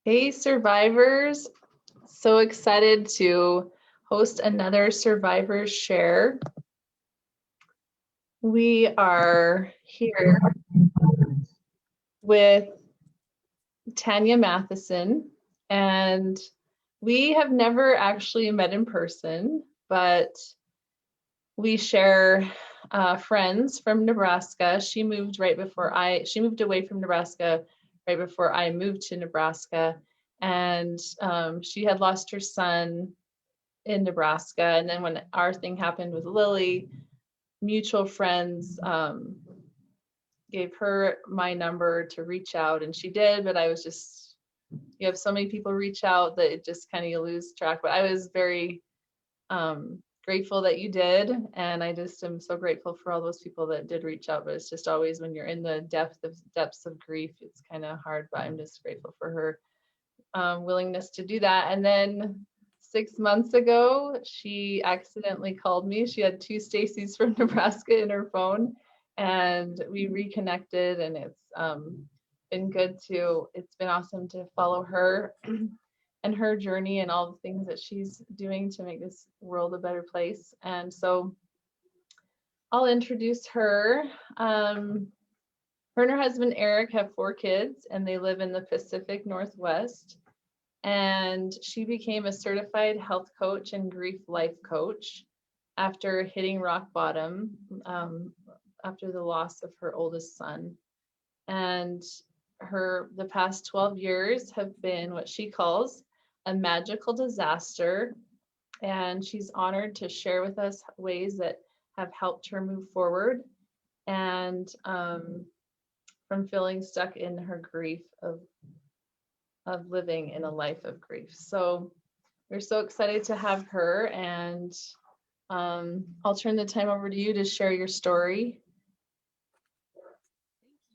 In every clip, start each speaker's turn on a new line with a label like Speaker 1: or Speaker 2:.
Speaker 1: Hey, survivors. So excited to host another SRVIVRS Share. We are here with Tonya Mathison, and we have never actually met in person, but we share friends from Nebraska. She moved away from Nebraska right before I moved to Nebraska, and she had lost her son in Nebraska. And then when our thing happened with Lily, mutual friends gave her my number to reach out, and she did, but I was just, you have so many people reach out that it just kind of, you lose track. But I was very grateful that you did, and I just am so grateful for all those people that did reach out. But it's just always when you're in the depths of grief, it's kind of hard. But I'm just grateful for her willingness to do that. And then 6 months ago, she accidentally called me. She had two Stacys from Nebraska in her phone, and we reconnected, and it's been awesome to follow her and her journey and all the things that she's doing to make this world a better place. And so I'll introduce her. Her and her husband Eric have 4 kids, and they live in the Pacific Northwest. And she became a certified health coach and grief life coach after hitting rock bottom after the loss of her oldest son. And the past 12 years have been what she calls a magical disaster. And she's honored to share with us ways that have helped her move forward and from feeling stuck in her grief of living in a life of grief. So we're so excited to have her, and I'll turn the time over to you to share your story.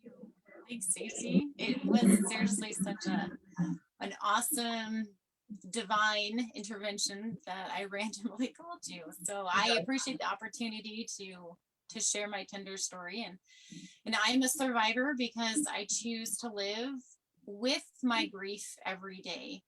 Speaker 2: Thank you. Thanks, Stacey. It was seriously such an awesome divine intervention that I randomly called you. So I appreciate the opportunity to share my tender story. And I'm a survivor because I choose to live with my grief every day.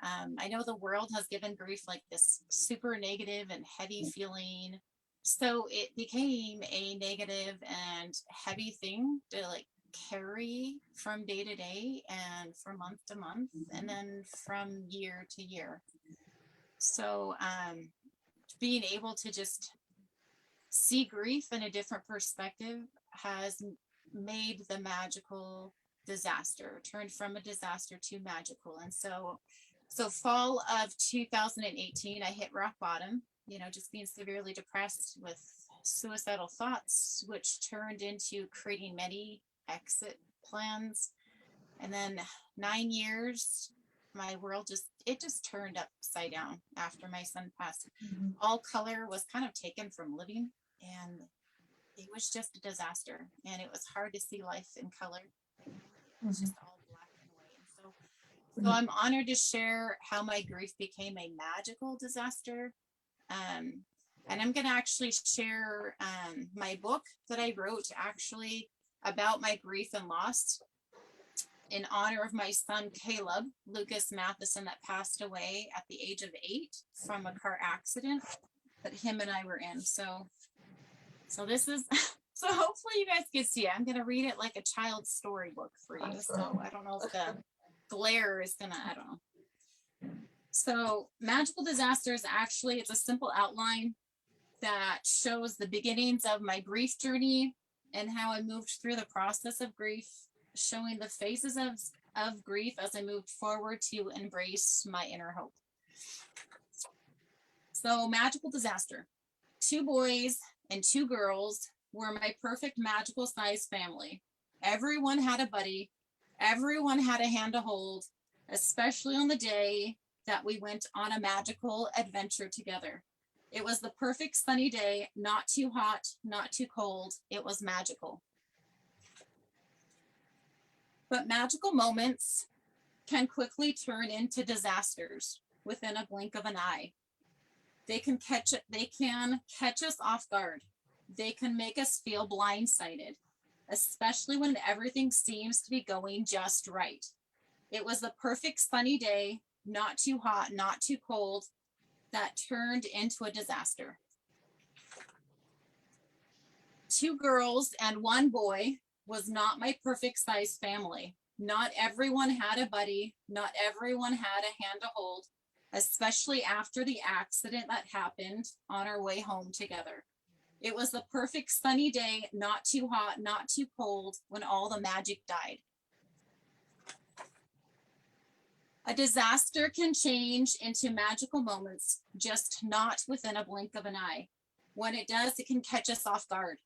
Speaker 2: I know the world has given grief like this super negative and heavy feeling. So it became a negative and heavy thing to like carry from day to day and from month to month and then from year to year. So being able to just see grief in a different perspective has made the magical disaster, turned from a disaster to magical. And so fall of 2018, I hit rock bottom, just being severely depressed with suicidal thoughts, which turned into creating many exit plans. And then 9 years, my world just turned upside down after my son passed. Mm-hmm. All color was kind of taken from living, and it was just a disaster. And it was hard to see life in color. It was just all black and white. So I'm honored to share how my grief became a magical disaster. And I'm going to actually share my book that I wrote actually about my grief and loss in honor of my son, Caleb Lucas Mathison, that passed away at the age of 8 from a car accident that him and I were in. So this is, so hopefully you guys can see it. I'm going to read it like a child's storybook for you. So I don't know if the glare is going to, I don't know. So magical disasters, actually, it's a simple outline that shows the beginnings of my grief journey and how I moved through the process of grief, showing the phases of grief as I moved forward to embrace my inner hope. So magical disaster. 2 boys and 2 girls were my perfect magical size family. Everyone had a buddy. Everyone had a hand to hold, especially on the day that we went on a magical adventure together. It was the perfect sunny day, not too hot, not too cold. It was magical. But magical moments can quickly turn into disasters within a blink of an eye. They can catch us off guard. They can make us feel blindsided, especially when everything seems to be going just right. It was the perfect sunny day, not too hot, not too cold, that turned into a disaster. 2 girls and 1 boy was not my perfect size family. Not everyone had a buddy. Not everyone had a hand to hold, especially after the accident that happened on our way home together. It was the perfect sunny day, not too hot, not too cold, when all the magic died. A disaster can change into magical moments, just not within a blink of an eye. When it does, it can catch us off guard.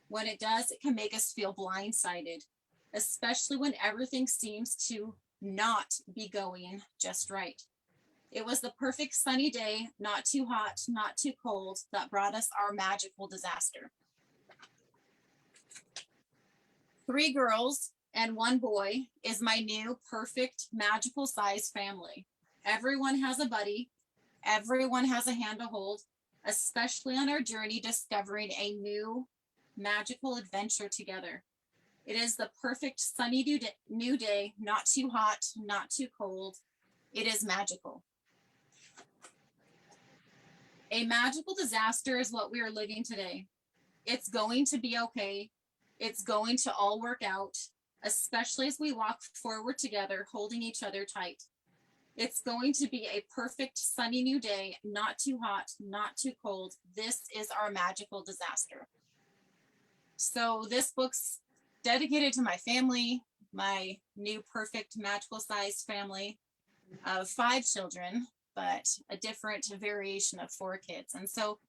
Speaker 2: When it does, it can make us feel blindsided, especially when everything seems to not be going just right. It was the perfect sunny day, not too hot, not too cold, that brought us our magical disaster. 3 girls and 1 boy is my new perfect magical size family. Everyone has a buddy. Everyone has a hand to hold, especially on our journey discovering a new magical adventure together. It is the perfect sunny new day, not too hot, not too cold. It is magical. A magical disaster is what we are living today. It's going to be okay. It's going to all work out, especially as we walk forward together, holding each other tight. It's going to be a perfect sunny new day, not too hot, not too cold. This is our magical disaster. So this book's dedicated to my family, my new perfect magical sized family of 5 children, but a different variation of 4 kids. And so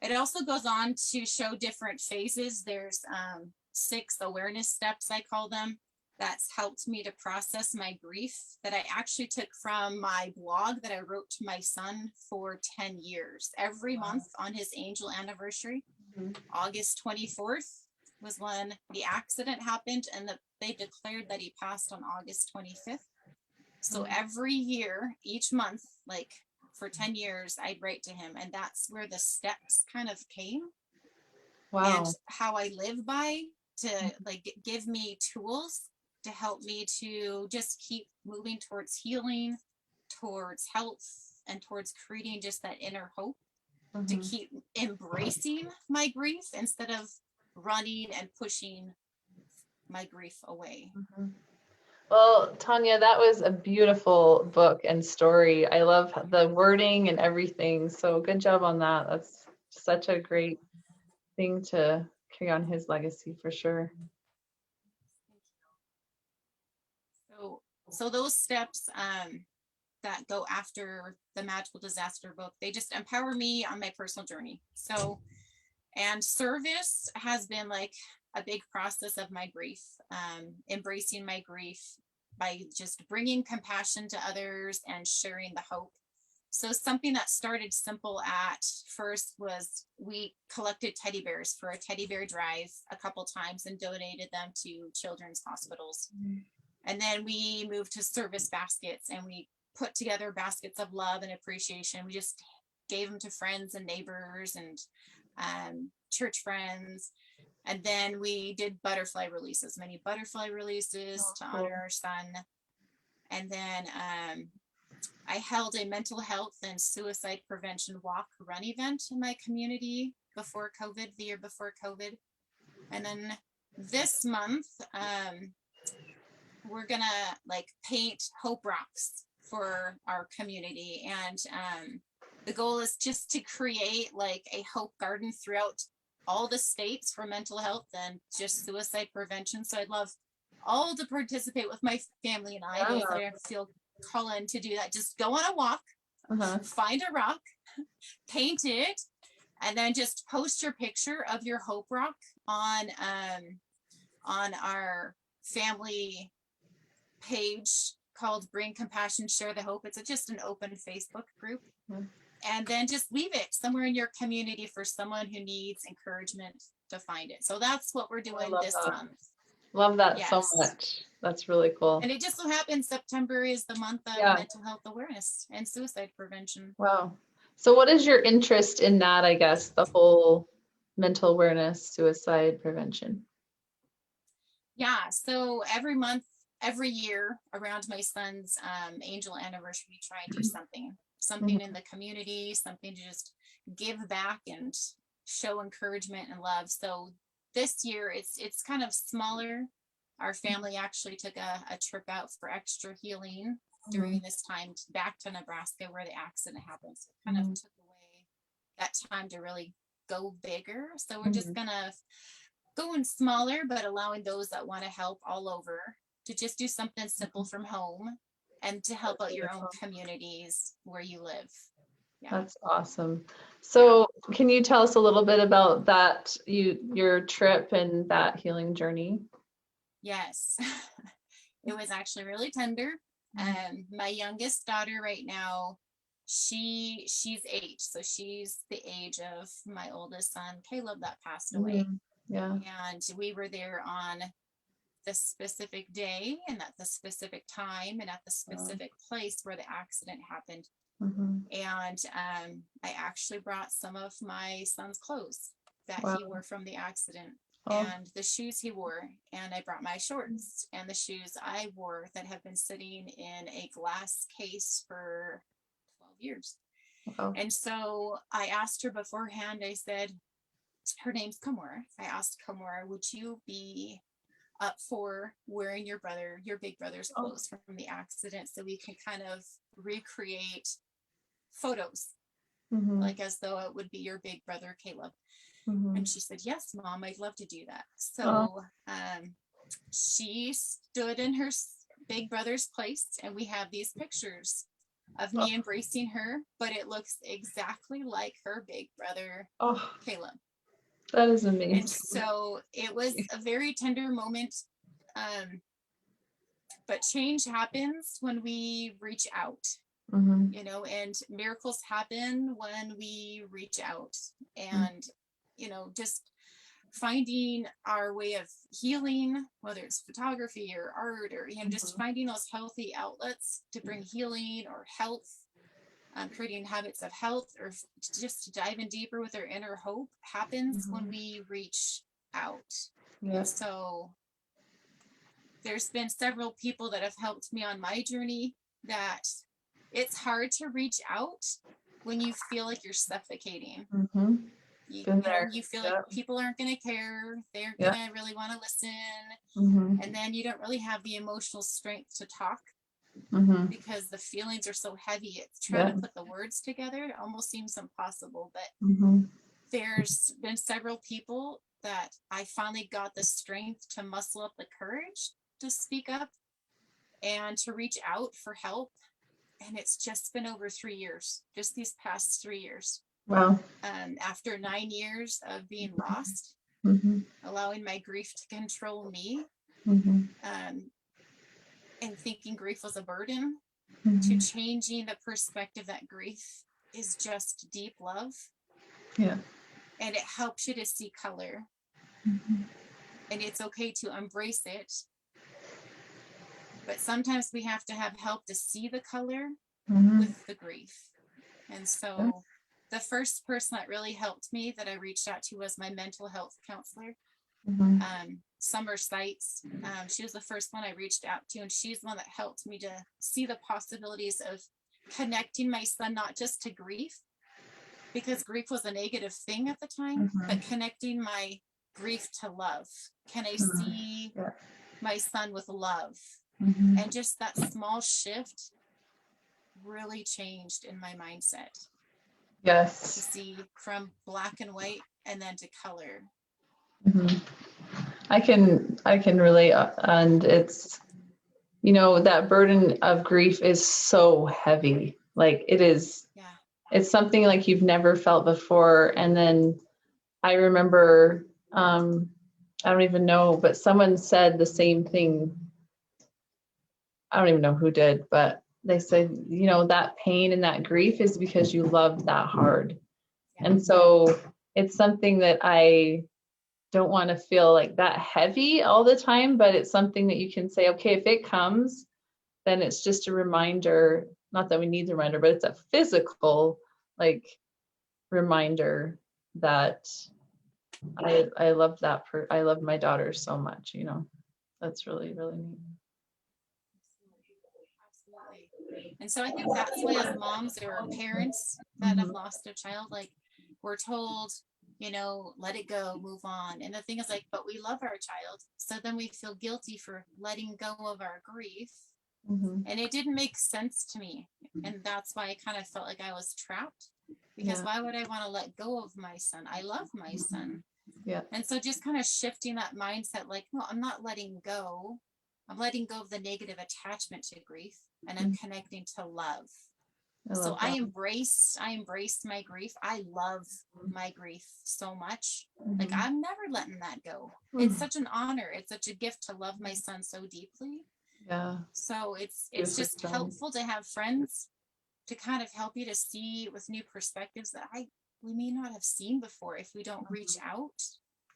Speaker 2: it also goes on to show different phases. There's 6 awareness steps, I call them, that's helped me to process my grief, that I actually took from my blog that I wrote to my son for 10 years. Every month on his angel anniversary, August 24th was when the accident happened, and they declared that he passed on August 25th. So every year, each month, like for 10 years, I'd write to him, and that's where the steps kind of came.
Speaker 1: Wow.
Speaker 2: And how I live by to like give me tools to help me to just keep moving towards healing, towards health, and towards creating just that inner hope, to keep embracing my grief instead of running and pushing my grief away.
Speaker 1: Well, Tonya, that was a beautiful book and story. I love the wording and everything. So good job on that. That's such a great thing to carry on his legacy for sure.
Speaker 2: So those steps that go after the magical disaster book, they just empower me on my personal journey. So, and service has been like a big process of my grief, embracing my grief by just bringing compassion to others and sharing the hope. So something that started simple at first was we collected teddy bears for a teddy bear drive a couple times and donated them to children's hospitals. And then we moved to service baskets, and we put together baskets of love and appreciation. We just gave them to friends and neighbors and church friends. And then we did butterfly releases, many butterfly releases to honor our son. And then I held a mental health and suicide prevention walk run event in my community before COVID, the year before COVID. And then this month, we're gonna like paint hope rocks for our community. And the goal is just to create like a hope garden throughout all the states for mental health and just suicide prevention. So I'd love all to participate with my family and I. Those that I feel called in to do that, just go on a walk, find a rock, paint it, and then just post your picture of your hope rock on our family page called Bring Compassion, Share the Hope. It's just an open Facebook group. And then just leave it somewhere in your community for someone who needs encouragement to find it. So that's what we're doing this month.
Speaker 1: Love that so much. That's really cool.
Speaker 2: And it just so happens September is the month of mental health awareness and suicide prevention.
Speaker 1: Wow. So what is your interest in that, I guess, the whole mental awareness, suicide prevention?
Speaker 2: Yeah, so every month every year around my son's angel anniversary, we try and do something in the community, something to just give back and show encouragement and love. So this year it's kind of smaller. Our family actually took a trip out for extra healing during this time back to Nebraska where the accident happened. So it kind of took away that time to really go bigger. So we're just gonna go in smaller, but allowing those that want to help all over to just do something simple from home and to help out your own communities where you live. Yeah.
Speaker 1: That's awesome. So can you tell us a little bit about that, your trip and that healing journey?
Speaker 2: Yes. It was actually really tender. My youngest daughter right now, she's 8. So she's the age of my oldest son, Caleb, that passed away.
Speaker 1: Yeah.
Speaker 2: And we were there on the specific day and at the specific time and at the specific place where the accident happened. And I actually brought some of my son's clothes that he wore from the accident and the shoes he wore. And I brought my shorts and the shoes I wore that have been sitting in a glass case for 12 years. And so I asked her beforehand, I said, her name's Kamora. I asked Kamora, would you be up for wearing your big brother's clothes from the accident so we can kind of recreate photos like as though it would be your big brother Caleb? And she said, yes, Mom, I'd love to do that. So she stood in her big brother's place and we have these pictures of me embracing her, but it looks exactly like her big brother Caleb.
Speaker 1: That is amazing.
Speaker 2: And so it was a very tender moment. But change happens when we reach out, you know, and miracles happen when we reach out. And, you know, just finding our way of healing, whether it's photography or art or, you know, just finding those healthy outlets to bring healing or health. Creating habits of health or just diving deeper with our inner hope happens when we reach out. So there's been several people that have helped me on my journey that it's hard to reach out when you feel like you're suffocating. You feel like people aren't going to care. They're going to really want to listen. And then you don't really have the emotional strength to talk. Because the feelings are so heavy, it's trying to put the words together. It almost seems impossible, but there's been several people that I finally got the strength to muscle up the courage to speak up and to reach out for help. And it's just been over 3 years, just these past 3 years.
Speaker 1: Wow.
Speaker 2: After 9 years of being lost, allowing my grief to control me, and thinking grief was a burden, to changing the perspective that grief is just deep love. And it helps you to see color. And it's okay to embrace it. But sometimes we have to have help to see the color with the grief. And so the first person that really helped me that I reached out to was my mental health counselor. Summer Sights. She was the first one I reached out to, and she's the one that helped me to see the possibilities of connecting my son, not just to grief, because grief was a negative thing at the time, but connecting my grief to love. Can I see my son with love? And just that small shift really changed in my mindset. To see from black and white and then to color.
Speaker 1: I can relate, and it's, you know, that burden of grief is so heavy. Like it is, it's something like you've never felt before. And then I remember, I don't even know, but someone said the same thing. I don't even know who did, but they said, you know, that pain and that grief is because you loved that hard. And so it's something that I don't want to feel like that heavy all the time, but it's something that you can say, okay, if it comes, then it's just a reminder, not that we need the reminder, but it's a physical like reminder that I love that I love my daughter so much, you know. That's really, really neat.
Speaker 2: And so I think that's why as moms or parents that have lost a child, like we're told, you know, let it go, move on. And the thing is like, but we love our child. So then we feel guilty for letting go of our grief. And it didn't make sense to me. And that's why I kind of felt like I was trapped, because why would I want to let go of my son? I love my son.
Speaker 1: Yeah.
Speaker 2: And so just kind of shifting that mindset, like, no, I'm not letting go. I'm letting go of the negative attachment to grief, and I'm connecting to love. So I embraced my grief. I love my grief so much. Like I'm never letting that go. It's such an honor. It's such a gift to love my son so deeply.
Speaker 1: Yeah.
Speaker 2: So it's just helpful to have friends to kind of help you to see with new perspectives that we may not have seen before if we don't reach out,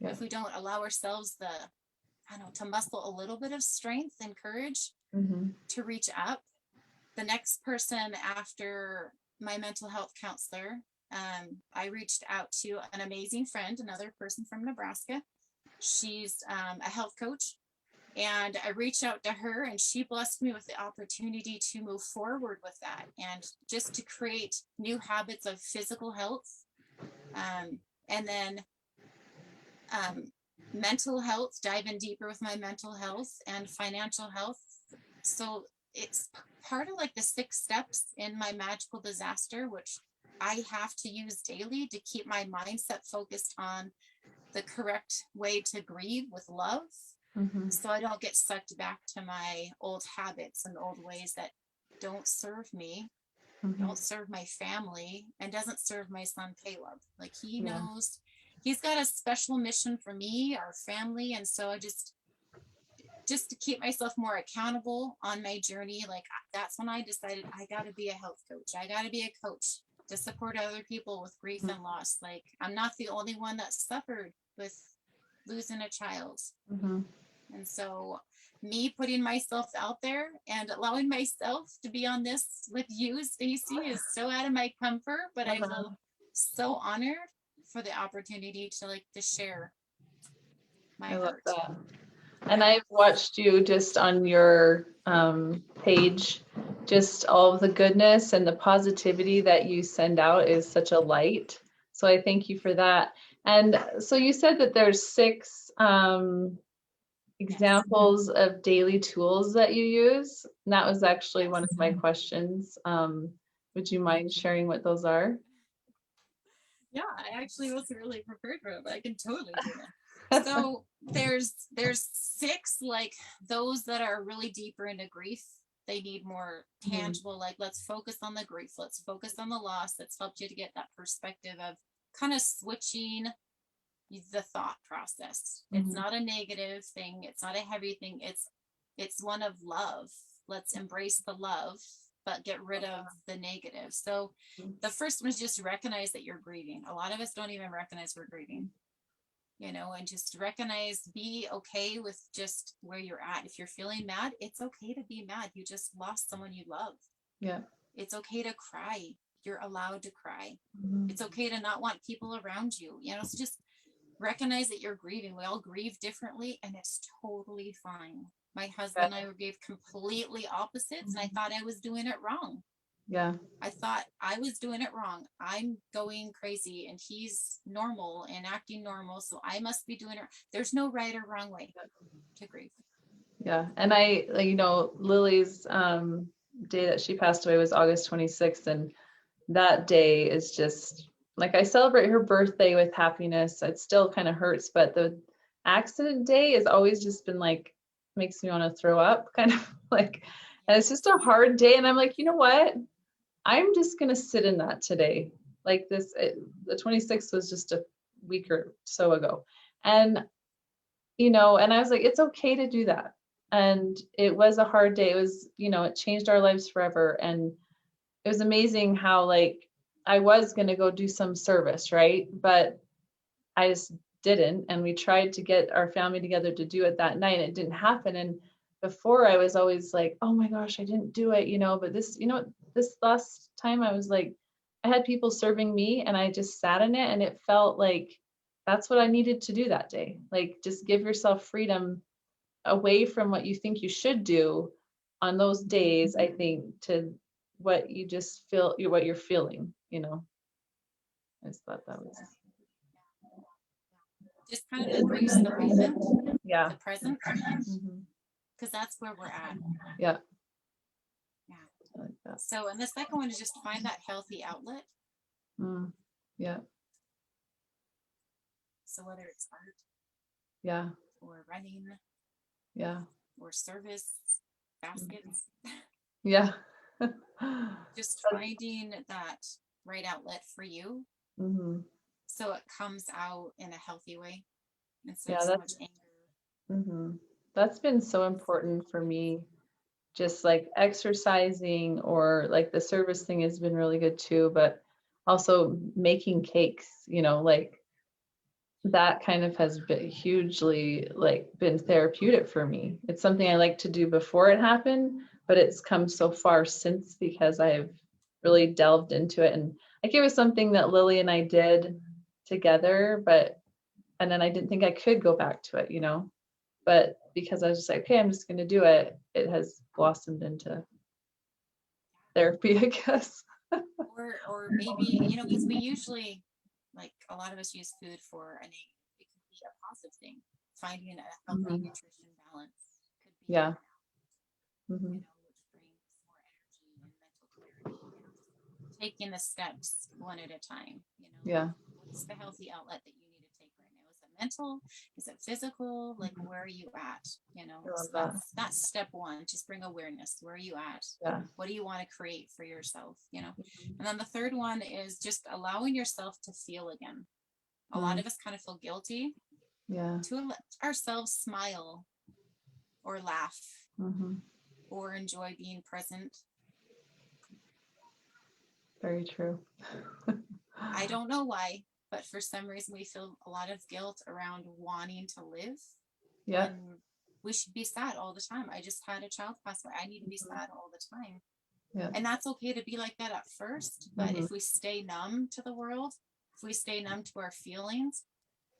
Speaker 2: if we don't allow ourselves to muscle a little bit of strength and courage to reach up. The next person after my mental health counselor, I reached out to an amazing friend, another person from Nebraska. She's a health coach. And I reached out to her, and she blessed me with the opportunity to move forward with that and just to create new habits of physical health. And then mental health, dive in deeper with my mental health and financial health. So it's part of like the 6 steps in my magical disaster, which I have to use daily to keep my mindset focused on the correct way to grieve with love. So I don't get sucked back to my old habits and old ways that don't serve me, don't serve my family, and doesn't serve my son Caleb. Like he knows he's got a special mission for me, our family. And so I just to keep myself more accountable on my journey, like that's when I decided I got to be a health coach. I got to be a coach to support other people with grief and loss. Like I'm not the only one that suffered with losing a child. And so me putting myself out there and allowing myself to be on this with you, Stacey, is so out of my comfort, but I feel so honored for the opportunity to share my heart.
Speaker 1: Love that. And I've watched you just on your page, just all of the goodness and the positivity that you send out is such a light. So I thank you for that. And so you said that there's 6 examples of daily tools that you use. And that was actually one of my questions. Would you mind sharing what those are?
Speaker 2: Yeah, I actually wasn't really prepared for it, but I can totally do it. So there's 6, like those that are really deeper into grief. They need more tangible, like let's focus on the grief, let's focus on the loss. That's helped you to get that perspective of kind of switching the thought process. It's not a negative thing, it's not a heavy thing, it's one of love. Let's embrace the love, but get rid of the negative. So the first one is just recognize that you're grieving. A lot of us don't even recognize we're grieving, and just recognize, be okay with just where you're at. If you're feeling mad, it's okay to be mad. You just lost someone you love. It's okay to cry. You're allowed to cry. It's okay to not want people around you. So just recognize that you're grieving. We all grieve differently, and it's totally fine. My husband and I gave completely opposites, and I thought I was doing it wrong. I thought I was doing it wrong. I'm going crazy, and he's normal and acting normal, so I must be doing it. There's no right or wrong way to grieve.
Speaker 1: And I, Lily's day that she passed away was August 26th, and that day is just like, I celebrate her birthday with happiness. It still kind of hurts, but the accident day has always just been like, makes me want to throw up, kind of like, and it's just a hard day. And I'm like, you know what? I'm just going to sit in that today. Like the 26th was just a week or so ago. And, and I was like, it's okay to do that. And it was a hard day. It was, it changed our lives forever. And it was amazing how, like, I was going to go do some service, right? But I just didn't. And we tried to get our family together to do it that night, and it didn't happen. And before, I was always like, oh my gosh, I didn't do it, but this, this last time I was like, I had people serving me, and I just sat in it, and it felt like that's what I needed to do that day. Like, just give yourself freedom away from what you think you should do, on those days, I think, to what you just feel, what you're feeling, you know. I just thought that was,
Speaker 2: just kind of embrace the moment,
Speaker 1: yeah.
Speaker 2: the present,
Speaker 1: Mhm.
Speaker 2: because that's where we're at.
Speaker 1: Yeah.
Speaker 2: Yeah.
Speaker 1: I like that.
Speaker 2: So, and the second one is just find that healthy outlet.
Speaker 1: Yeah.
Speaker 2: So whether it's art,
Speaker 1: Yeah.
Speaker 2: or running,
Speaker 1: Yeah.
Speaker 2: or service, baskets,
Speaker 1: Yeah.
Speaker 2: just finding that right outlet for you,
Speaker 1: Mm-hmm.
Speaker 2: so it comes out in a healthy way instead
Speaker 1: Yeah,
Speaker 2: of so much anger.
Speaker 1: mm-hmm. That's been so important for me. Just like exercising, or like the service thing has been really good too, but also making cakes, you know, like that kind of has been hugely like been therapeutic for me. It's something I like to do before it happened, but it's come so far since, because I've really delved into it. And like it was something that Lily and I did together, and then I didn't think I could go back to it, you know, but because I was just like, okay, I'm just going to do it, it has blossomed into therapy, I guess.
Speaker 2: Or maybe, you know, because we usually, like a lot of us use food for a negative. It could be a positive thing. Finding a healthy
Speaker 1: Mhm.
Speaker 2: nutrition balance could be
Speaker 1: Yeah.
Speaker 2: you
Speaker 1: Mm-hmm.
Speaker 2: know, which brings more energy and mental clarity, and just taking the steps one at a time, you know.
Speaker 1: Yeah.
Speaker 2: What's the healthy outlet that you need to take right now? Is it mental? Is it physical? Like, where are you at? You know,
Speaker 1: I love
Speaker 2: so
Speaker 1: that.
Speaker 2: that's step one. Just bring awareness. Where are you at?
Speaker 1: Yeah.
Speaker 2: What do you want to create for yourself? You know, and then the third one is just allowing yourself to feel again. A lot of us kind of feel guilty
Speaker 1: Yeah.
Speaker 2: to let ourselves smile or laugh
Speaker 1: Mm-hmm.
Speaker 2: or enjoy being present.
Speaker 1: Very true.
Speaker 2: I don't know why, but for some reason we feel a lot of guilt around wanting to live
Speaker 1: Yeah.
Speaker 2: when we should be sad all the time. I just had a child pass away. I need to be sad all the time.
Speaker 1: Yeah.
Speaker 2: And that's okay to be like that at first, but if we stay numb to the world, if we stay numb to our feelings,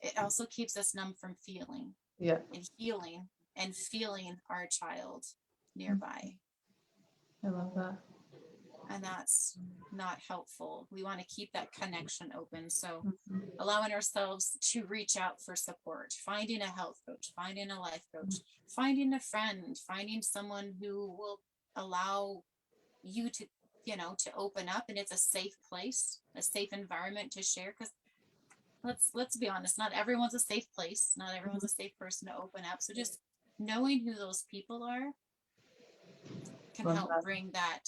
Speaker 2: it also keeps us numb from feeling
Speaker 1: Yeah.
Speaker 2: and healing and feeling our child nearby.
Speaker 1: I love that.
Speaker 2: And that's not helpful. We want to keep that connection open. So
Speaker 1: Mm-hmm.
Speaker 2: allowing ourselves to reach out for support, finding a health coach, finding a life coach, finding a friend, finding someone who will allow you to, you know, to open up, and it's a safe place, a safe environment to share. Because let's be honest, not everyone's a safe place, not everyone's a safe person to open up. So just knowing who those people are can
Speaker 1: Love
Speaker 2: help
Speaker 1: that.
Speaker 2: bring that,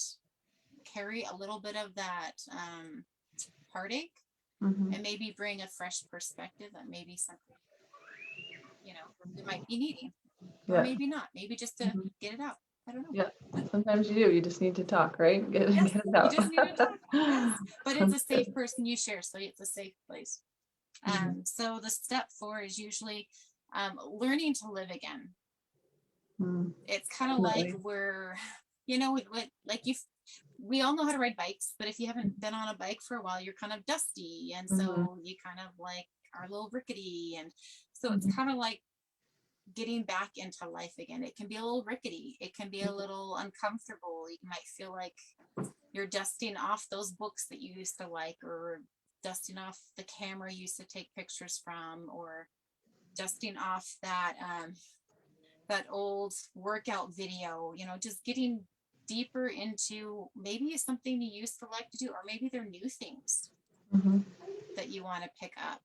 Speaker 2: carry a little bit of that heartache,
Speaker 1: Mm-hmm.
Speaker 2: and maybe bring a fresh perspective that maybe something, you know, we might be needing, or
Speaker 1: Yeah.
Speaker 2: maybe not, maybe just to get it out. I don't know.
Speaker 1: Yeah. Sometimes you do. You just need to talk, right? Get
Speaker 2: Yes,
Speaker 1: it
Speaker 2: you
Speaker 1: out.
Speaker 2: just need to talk. Yes, but it's a
Speaker 1: That's good.
Speaker 2: safe person you share, so it's a safe place.
Speaker 1: Mm-hmm.
Speaker 2: So the step 4 is usually learning to live again.
Speaker 1: Mm-hmm.
Speaker 2: It's kind of like
Speaker 1: Definitely.
Speaker 2: we're, you know, like we all know how to ride bikes, but if you haven't been on a bike for a while, you're kind of dusty, and
Speaker 1: Mm-hmm.
Speaker 2: so you kind of like are a little rickety, and so it's kind of like getting back into life again. It can be a little rickety, it can be a little uncomfortable. You might feel like you're dusting off those books that you used to like, or dusting off the camera you used to take pictures from, or dusting off that old workout video, you know, just getting deeper into maybe it's something you used to like to do, or maybe they're new things
Speaker 1: Mm-hmm.
Speaker 2: that you want to pick up.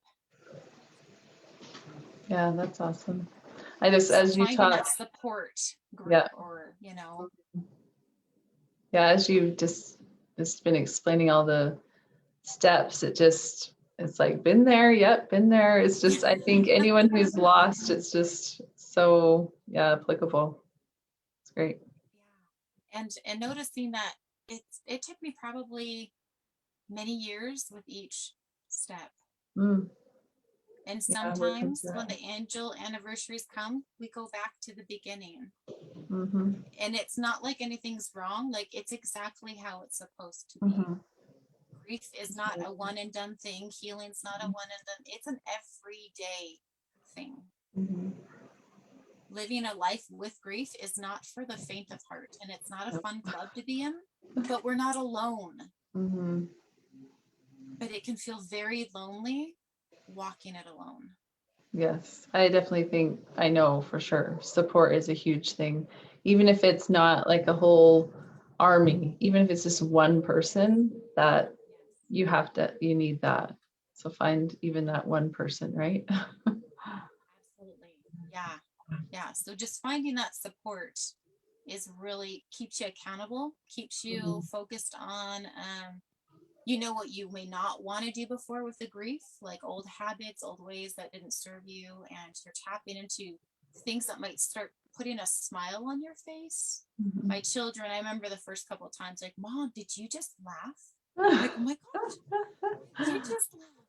Speaker 1: Yeah, that's awesome. I just,
Speaker 2: So
Speaker 1: as you
Speaker 2: finding
Speaker 1: talk,
Speaker 2: that support group,
Speaker 1: yeah,
Speaker 2: or, you know.
Speaker 1: yeah, as you just been explaining all the steps, it's like been there, yep, been there. It's just, I think anyone who's lost, it's just so, yeah, applicable. It's great.
Speaker 2: Yeah. And noticing that it took me probably many years with each step.
Speaker 1: Mm,
Speaker 2: And
Speaker 1: yeah, working
Speaker 2: sometimes
Speaker 1: through
Speaker 2: when
Speaker 1: it.
Speaker 2: the angel anniversaries come, we go back to the beginning.
Speaker 1: Mm-hmm.
Speaker 2: And it's not like anything's wrong, like it's exactly how it's supposed to be.
Speaker 1: Mm-hmm.
Speaker 2: Grief is not a one and done thing. Healing's not a one and done. It's an everyday thing.
Speaker 1: Mm-hmm.
Speaker 2: living a life with grief is not for the faint of heart, and it's not a fun club to be in, but we're not alone.
Speaker 1: Mm-hmm.
Speaker 2: But it can feel very lonely walking it alone.
Speaker 1: Yes, I definitely think, I know for sure, support is a huge thing. Even if it's not like a whole army, even if it's just one person that you need that. So find even that one person, right?
Speaker 2: Absolutely. Yeah. Yeah. So just finding that support is really keeps you accountable, keeps you
Speaker 1: Mhm.
Speaker 2: focused on, you know, what you may not want to do before with the grief, like old habits, old ways that didn't serve you, and you're tapping into things that might start putting a smile on your face.
Speaker 1: Mhm.
Speaker 2: My children, I remember the first couple of times, like, Mom, did you just laugh? Like, oh my gosh, did you just laugh?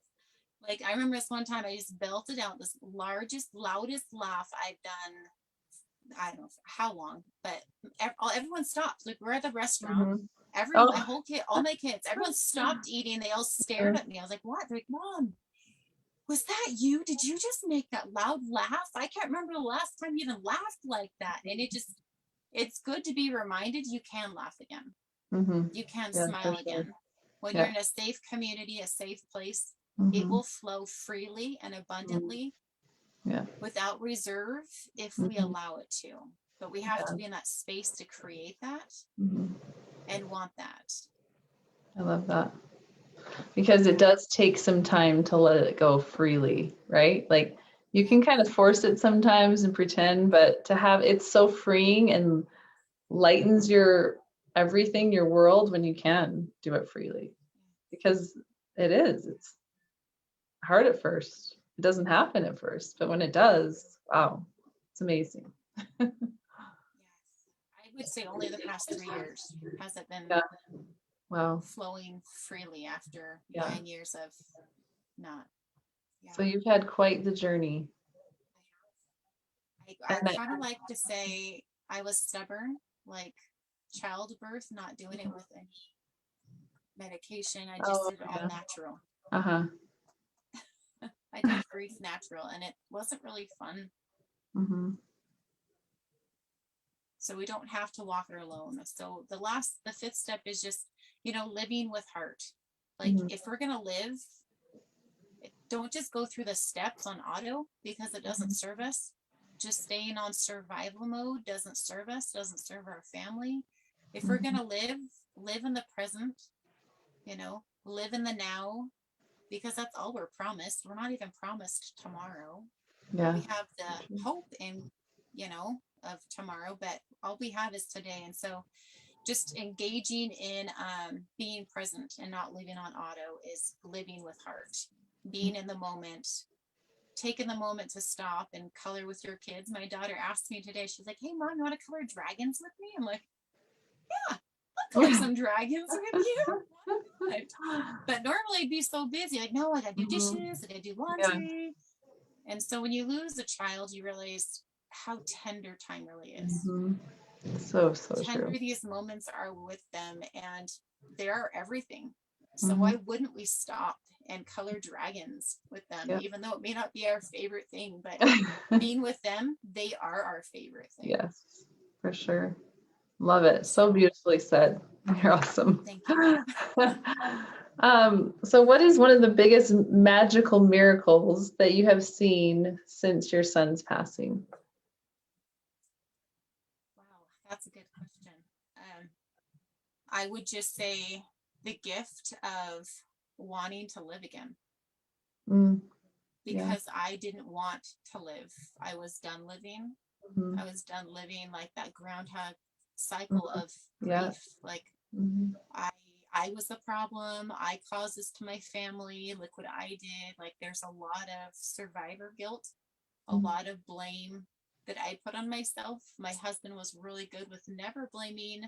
Speaker 2: Like, I remember this one time I just belted out this largest, loudest laugh I've done. I don't know how long, but everyone stopped. Like, we're at the restaurant.
Speaker 1: Mhm.
Speaker 2: My
Speaker 1: Oh,
Speaker 2: whole kid, all my kids, everyone stopped eating. They all stared at me. I was like, what? They're like, Mom, was that you? Did you just make that loud laugh? I can't remember the last time you even laughed like that. And it's good to be reminded you can laugh again.
Speaker 1: hmm.
Speaker 2: You can
Speaker 1: Yeah, for
Speaker 2: smile
Speaker 1: sure.
Speaker 2: again. When you're
Speaker 1: Yeah.
Speaker 2: in a safe community, a safe place, it
Speaker 1: Hmm.
Speaker 2: will flow freely and
Speaker 1: Hmm.
Speaker 2: abundantly
Speaker 1: Yeah.
Speaker 2: without reserve if we
Speaker 1: Hmm.
Speaker 2: allow it to. But we have to
Speaker 1: Yeah.
Speaker 2: be in that space to create that
Speaker 1: Hmm.
Speaker 2: and want that.
Speaker 1: I love that. Because it
Speaker 2: Yeah.
Speaker 1: does take some time to let it go freely, right? Like you can kind of force it sometimes and pretend, but to have it's so freeing and lightens your everything, your world when you can do it freely. Because it's hard at first. It doesn't happen at first, but when it does, wow, it's amazing.
Speaker 2: Yes. I would say only the past 3 years has it been
Speaker 1: Yeah. Wow.
Speaker 2: flowing freely after
Speaker 1: Yeah.
Speaker 2: 9 years of not.
Speaker 1: So
Speaker 2: Yeah.
Speaker 1: you've had quite the journey.
Speaker 2: I
Speaker 1: And that,
Speaker 2: kind of like to say I was stubborn, like childbirth, not doing it with any medication. I just
Speaker 1: oh
Speaker 2: did it all
Speaker 1: yeah.
Speaker 2: natural.
Speaker 1: Uh-huh.
Speaker 2: I did grief natural, and it wasn't really fun.
Speaker 1: Mm-hmm.
Speaker 2: So we don't have to walk it alone. So the fifth step is just, living with heart. Like,
Speaker 1: Mm-hmm.
Speaker 2: if we're going to live, don't just go through the steps on auto because it doesn't serve us. Just staying on survival mode doesn't serve us, doesn't serve our family. If we're going
Speaker 1: Mm-hmm.
Speaker 2: to live in the present, live in the now, because that's all we're promised. We're not even promised tomorrow.
Speaker 1: Yeah.
Speaker 2: We have the hope of tomorrow, but all we have is today. And so just engaging in being present and not living on auto is living with heart, being in the moment, taking the moment to stop and color with your kids. My daughter asked me today, she's like, hey, Mom, you want to color dragons with me? I'm like, yeah, I'll color some dragons with you. Why not? But normally I'd be so busy. Like, no, I got to do
Speaker 1: Mm-hmm.
Speaker 2: dishes, I got to do
Speaker 1: Yeah.
Speaker 2: laundry. And so when you lose a child, you realize how tender time really is.
Speaker 1: Mm-hmm. So
Speaker 2: Tender
Speaker 1: true.
Speaker 2: these moments are with them, and they are everything. So
Speaker 1: Mm-hmm.
Speaker 2: why wouldn't we stop and color dragons with them,
Speaker 1: Yeah.
Speaker 2: even though it may not be our favorite thing, but being with them, they are our favorite thing.
Speaker 1: Yes, for sure. Love it. So
Speaker 2: So
Speaker 1: beautifully said. You're awesome.
Speaker 2: thank you.
Speaker 1: So what is one of the biggest magical miracles that you have seen since your son's passing?
Speaker 2: Wow, that's a good question. I would just say the gift of wanting to live again,
Speaker 1: Mm, yeah.
Speaker 2: because I didn't want to live. I was done living.
Speaker 1: Hmm.
Speaker 2: I was done living like that groundhog cycle
Speaker 1: Hmm.
Speaker 2: of
Speaker 1: Yeah.
Speaker 2: grief. Like,
Speaker 1: Hmm.
Speaker 2: I I was the problem. I caused this to my family. Look what I did. Like, there's a lot of survivor guilt, a lot of blame that I put on myself. My husband was really good with never blaming,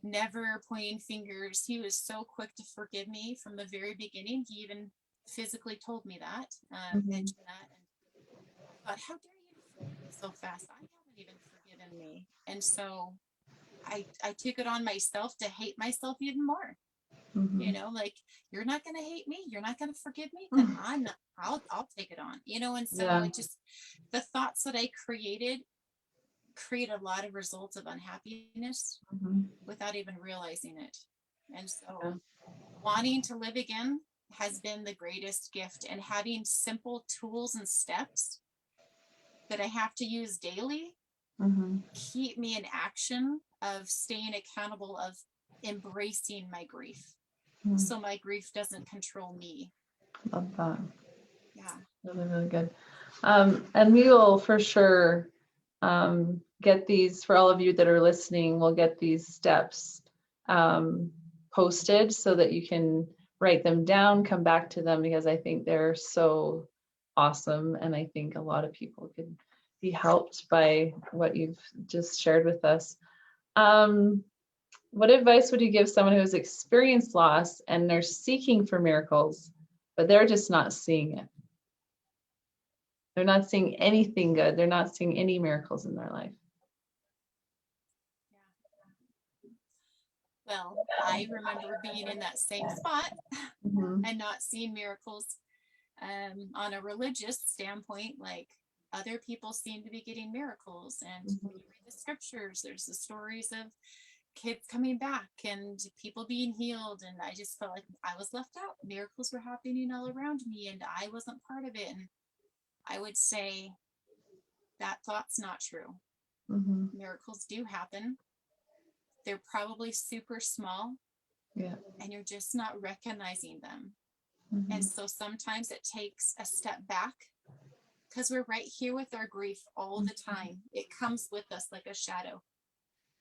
Speaker 2: never pointing fingers. He was so quick to forgive me from the very beginning. He even physically told me that,
Speaker 1: Hmm.
Speaker 2: mentioned that. And I thought, how dare you forgive me so fast? I haven't even forgiven me. And so I took it on myself to hate myself even more.
Speaker 1: Hmm.
Speaker 2: Like, you're not going to hate me. You're not going to forgive me. Then I'm not, I'll take it on, and so
Speaker 1: Yeah.
Speaker 2: it just, the thoughts that I created create a lot of results of unhappiness
Speaker 1: Mhm.
Speaker 2: without even realizing it. And
Speaker 1: Yeah.
Speaker 2: so wanting to live again has been the greatest gift, and having simple tools and steps that I have to use daily
Speaker 1: Mhm.
Speaker 2: keep me in action of staying accountable, of embracing my grief.
Speaker 1: Mhm.
Speaker 2: So my grief doesn't control me.
Speaker 1: Love that.
Speaker 2: Yeah.
Speaker 1: Really, really good. And we will for sure get these, for all of you that are listening, we'll get these steps posted so that you can write them down, come back to them, because I think they're so awesome. And I think a lot of people could be helped by what you've just shared with us. What advice would you give someone who has experienced loss and they're seeking for miracles, but they're just not seeing it? They're not seeing anything good. They're not seeing any miracles in their life.
Speaker 2: Well, I remember being in that same spot
Speaker 1: Mhm.
Speaker 2: and not seeing miracles. On a religious standpoint, like other people seem to be getting miracles. And when you read the scriptures, there's the stories of kids coming back and people being healed. And I just felt like I was left out. Miracles were happening all around me and I wasn't part of it. And I would say that thought's not true.
Speaker 1: Mhm.
Speaker 2: Miracles do happen. They're probably super small.
Speaker 1: Yeah.
Speaker 2: And you're just not recognizing them.
Speaker 1: Mhm.
Speaker 2: And so sometimes it takes a step back, because we're right here with our grief all the time. It comes with us like a shadow.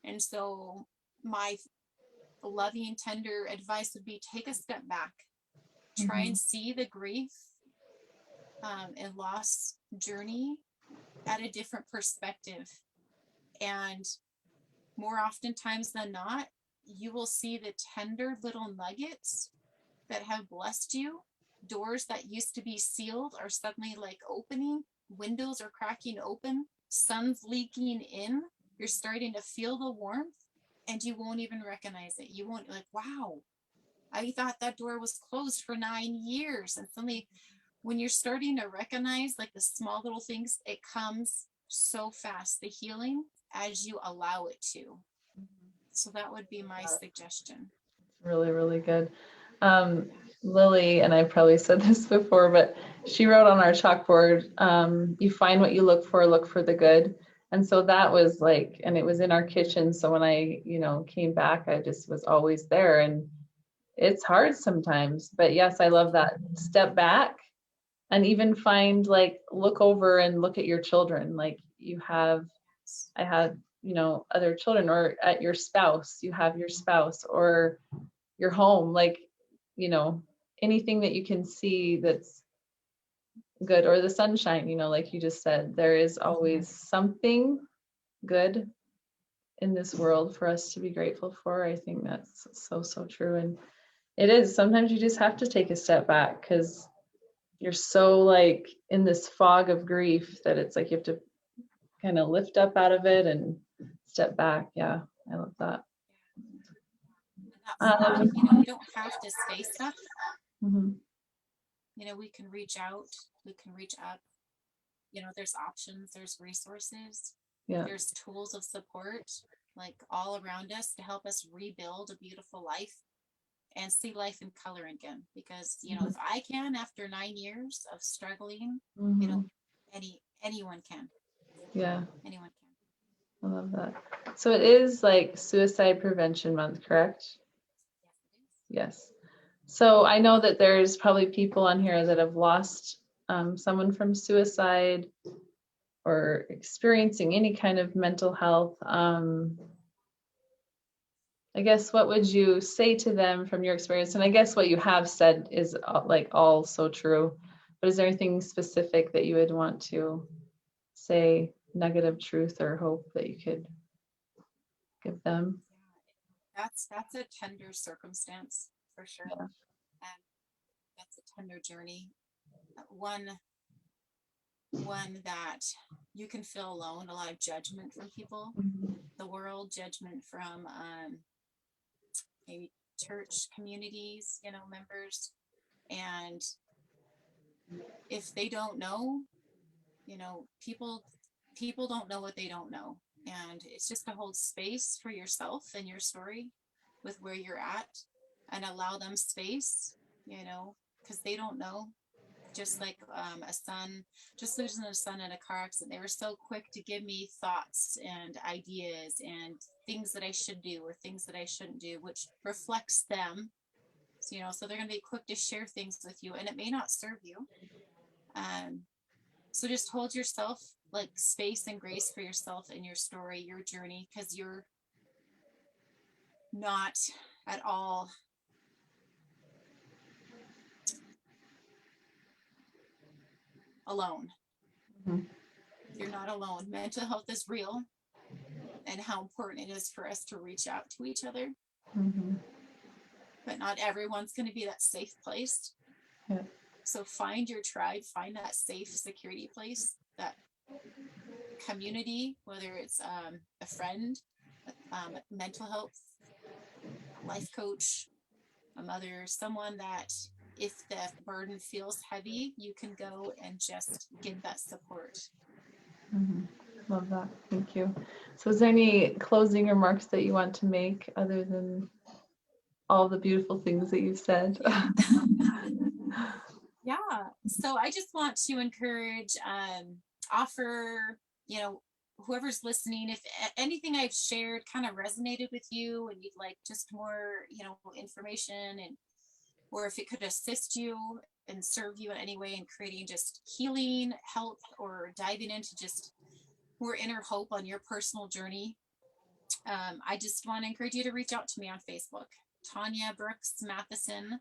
Speaker 2: And so my loving, tender advice would be take a step back, try and see the grief and loss journey at a different perspective. And more oftentimes than not, you will see the tender little nuggets that have blessed you. Doors that used to be sealed are suddenly like opening, windows are cracking open, sun's leaking in, you're starting to feel the warmth, and you won't even recognize it. You won't, like, wow, I thought that door was closed for 9 years. And suddenly when you're starting to recognize like the small little things, it comes so fast, the healing, as you allow it to. So that would be my suggestion.
Speaker 1: Really, really good. Lily, and I probably said this before, but she wrote on our chalkboard, you find what you look for the good. And so that was like, and it was in our kitchen. So when I, came back, I just was always there. And it's hard sometimes, but yes, I love that. Step back and even find, like, look over and look at your children. Like I had, other children, or at your spouse, you have your spouse, or your home, like, you know, anything that you can see that's good, or the sunshine, like you just said, there is always something good in this world for us to be grateful for. I think that's so, so true. And it is, sometimes you just have to take a step back because you're so like in this fog of grief that it's like you have to kind of lift up out of it and step back. Yeah, I love that.
Speaker 2: And that fog,
Speaker 1: Um,
Speaker 2: we don't have to stay stuck.
Speaker 1: mhm.
Speaker 2: We can reach out, we can reach up. There's options, there's resources,
Speaker 1: Yeah.
Speaker 2: there's tools of support like all around us to help us rebuild a beautiful life and see life in color again. Because, if I can, after 9 years of struggling,
Speaker 1: Mhm.
Speaker 2: anyone can.
Speaker 1: Yeah,
Speaker 2: Anyone can.
Speaker 1: I love that. So it is like Suicide Prevention Month, correct? Yes. So I know that there's probably people on here that have lost someone from suicide or experiencing any kind of mental health. I guess what would you say to them from your experience? And I guess what you have said is like all so true. But is there anything specific that you would want to say, nugget of truth or hope that you could give them?
Speaker 2: Yeah, that's a tender circumstance for sure.
Speaker 1: Yeah.
Speaker 2: And that's a tender journey. One that you can feel alone, a lot of judgment from people,
Speaker 1: Mhm.
Speaker 2: the world, judgment from maybe church communities, members. And if they don't know, people don't know what they don't know. And it's just to hold space for yourself and your story with where you're at, and allow them space, you know, because they don't know. Just like a son, just losing a son in a car accident, they were so quick to give me thoughts and ideas and things that I should do or things that I shouldn't do, which reflects them. So, you know, so they're going to be quick to share things with you, and it may not serve you. So just hold yourself like space and grace for yourself and your story, your journey, because you're not at all alone.
Speaker 1: Mhm.
Speaker 2: You're not alone. Mental health is real, and how important it is for us to reach out to each other.
Speaker 1: Mhm.
Speaker 2: But not everyone's going to be that safe place.
Speaker 1: Yeah.
Speaker 2: So find your tribe, find that safe security place, that community, whether it's a friend, mental health, a life coach, a mother, someone that if the burden feels heavy, you can go and just get that support.
Speaker 1: Mhm. Love that. Thank you. So is there any closing remarks that you want to make other than all the beautiful things that you've said?
Speaker 2: Yeah. So I just want to encourage, offer, you know, whoever's listening, if anything I've shared kind of resonated with you and you'd like just more, you know, information, and or if it could assist you and serve you in any way in creating just healing, help, or diving into just more inner hope on your personal journey, I just want to encourage you to reach out to me on Facebook, Tonya Mathison.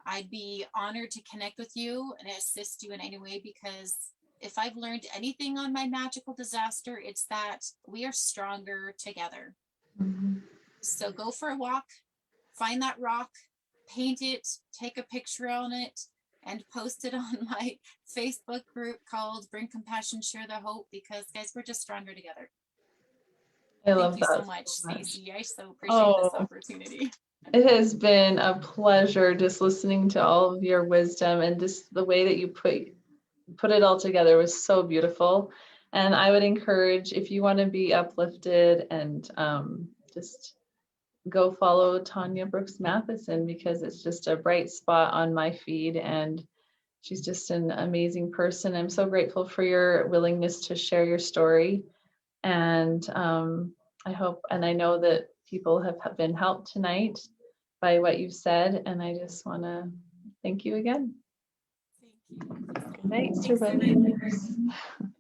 Speaker 2: I'd be honored to connect with you and assist you in any way, because if I've learned anything on my magical disaster, it's that we are stronger together.
Speaker 1: Mhm.
Speaker 2: So go for a walk, find that rock, paint it, take a picture on it, and post it on my Facebook group called Bring Compassion, Share the Hope, because guys, we're just stronger together.
Speaker 1: I
Speaker 2: Thank
Speaker 1: love
Speaker 2: you so
Speaker 1: that
Speaker 2: much,
Speaker 1: so much.
Speaker 2: Stacey. I so appreciate this
Speaker 1: Oh,
Speaker 2: opportunity.
Speaker 1: it has been a pleasure just listening to all of your wisdom, and just the way that you put it all together was so beautiful. And I would encourage, if you want to be uplifted, and just go follow Tonya Brooks Mathison, because it's just a bright spot on my feed, and she's just an amazing person. I'm so grateful for your willingness to share your story. And I hope, and I know that people have been helped tonight by what you've said. And I just want to thank you again.
Speaker 2: Thank you.
Speaker 1: Good night,
Speaker 2: Thanks, everyone.
Speaker 1: survivors.